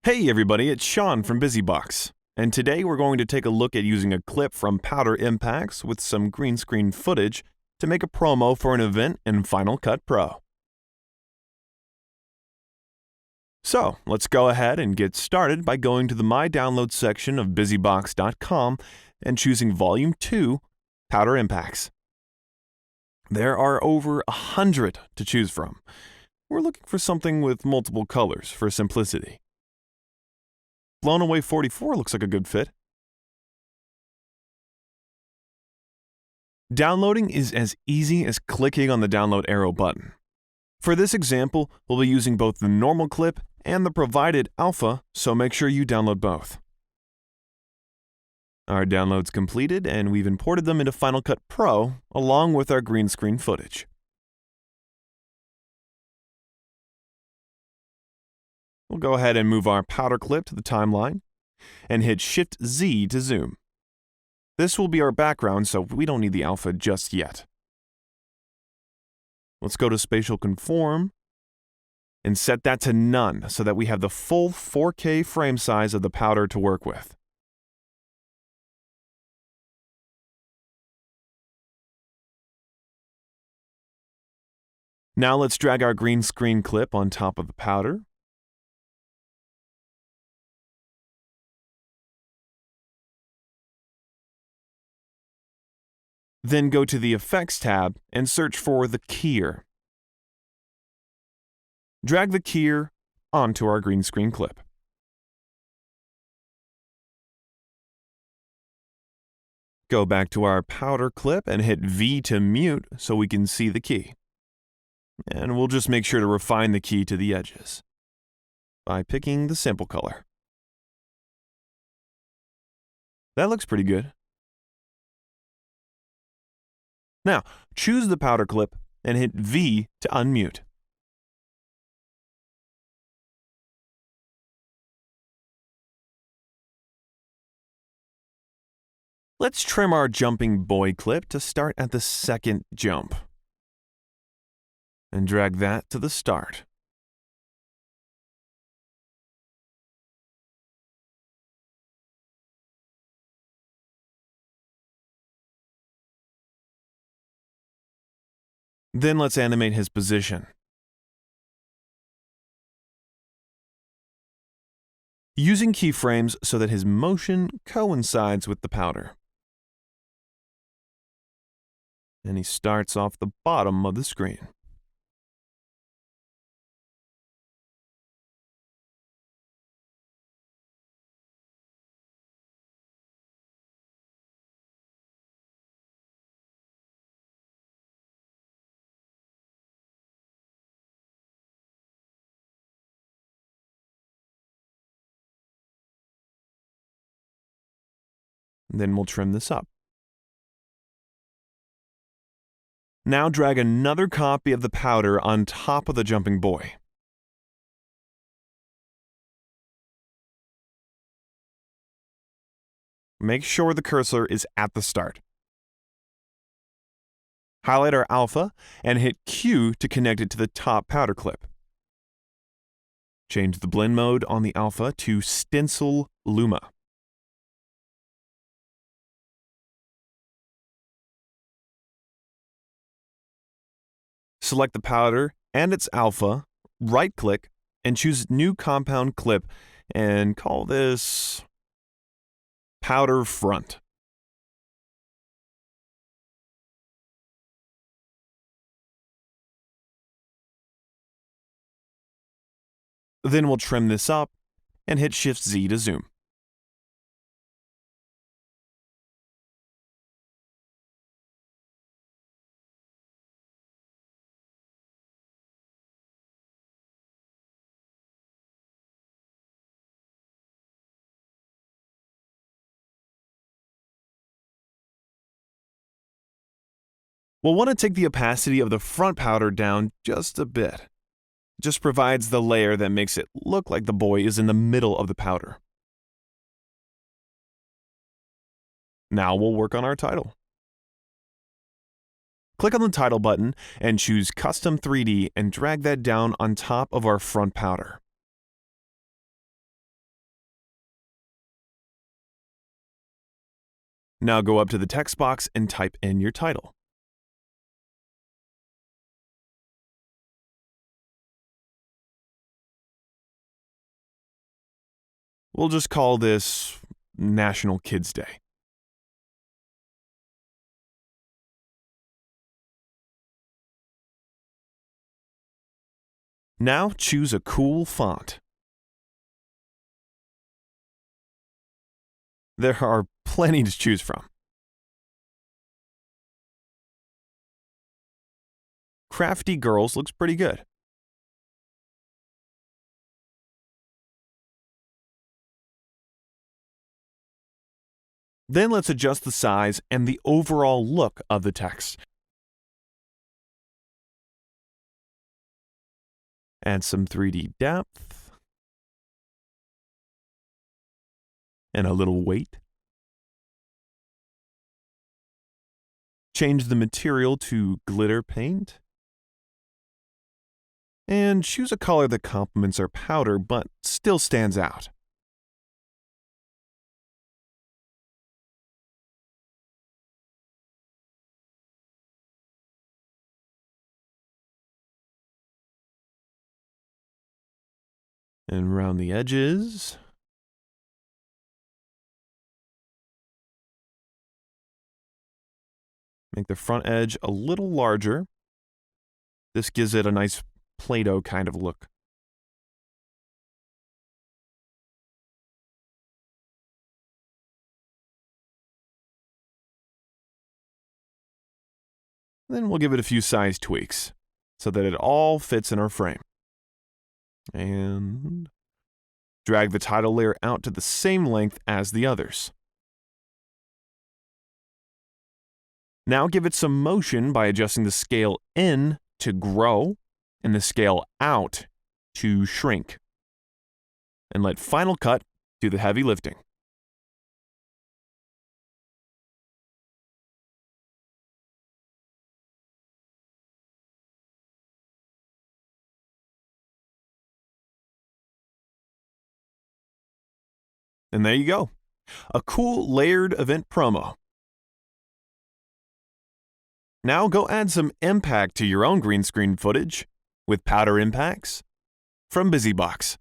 Hey everybody, it's Sean from BusyBox, and today we're going to take a look at using a clip from Powder Impacts with some green screen footage to make a promo for an event in Final Cut Pro. So, let's go ahead and get started by going to the My Downloads section of busybox.com and choosing Volume 2, Powder Impacts. There are over 100 to choose from. We're looking for something with multiple colors for simplicity. Blown Away 44 looks like a good fit. Downloading is as easy as clicking on the download arrow button. For this example, we'll be using both the normal clip and the provided alpha, so make sure you download both. Our download's completed, and we've imported them into Final Cut Pro along with our green screen footage. We'll go ahead and move our powder clip to the timeline and hit Shift-Z to zoom. This will be our background, so we don't need the alpha just yet. Let's go to Spatial Conform and set that to none so that we have the full 4K frame size of the powder to work with. Now let's drag our green screen clip on top of the powder. Then go to the Effects tab and search for the keyer. Drag the keyer onto our green screen clip. Go back to our powder clip and hit V to mute so we can see the key. And we'll just make sure to refine the key to the edges by picking the sample color. That looks pretty good. Now, choose the powder clip and hit V to unmute. Let's trim our jumping boy clip to start at the second jump. And drag that to the start. Then let's animate his position. Using keyframes so that his motion coincides with the powder. And he starts off the bottom of the screen. Then we'll trim this up. Now drag another copy of the powder on top of the jumping boy. Make sure the cursor is at the start. Highlight our alpha and hit Q to connect it to the top powder clip. Change the blend mode on the alpha to Stencil Luma. Select the powder and its alpha, right-click, and choose New Compound Clip and call this Powder Front. Then we'll trim this up and hit Shift-Z to zoom. We'll want to take the opacity of the front powder down just a bit. It just provides the layer that makes it look like the boy is in the middle of the powder. Now we'll work on our title. Click on the title button and choose Custom 3D and drag that down on top of our front powder. Now go up to the text box and type in your title. We'll just call this National Kids Day. Now choose a cool font. There are plenty to choose from. Crafty Girls looks pretty good. Then let's adjust the size and the overall look of the text. Add some 3D depth and a little weight. Change the material to glitter paint. And choose a color that complements our powder but still stands out. And round the edges. Make the front edge a little larger. This gives it a nice Play-Doh kind of look. Then we'll give it a few size tweaks so that it all fits in our frame. And drag the title layer out to the same length as the others. Now give it some motion by adjusting the scale in to grow and the scale out to shrink. And let Final Cut do the heavy lifting. And there you go, a cool layered event promo. Now go add some impact to your own green screen footage with Powder Impacts from BusyBox.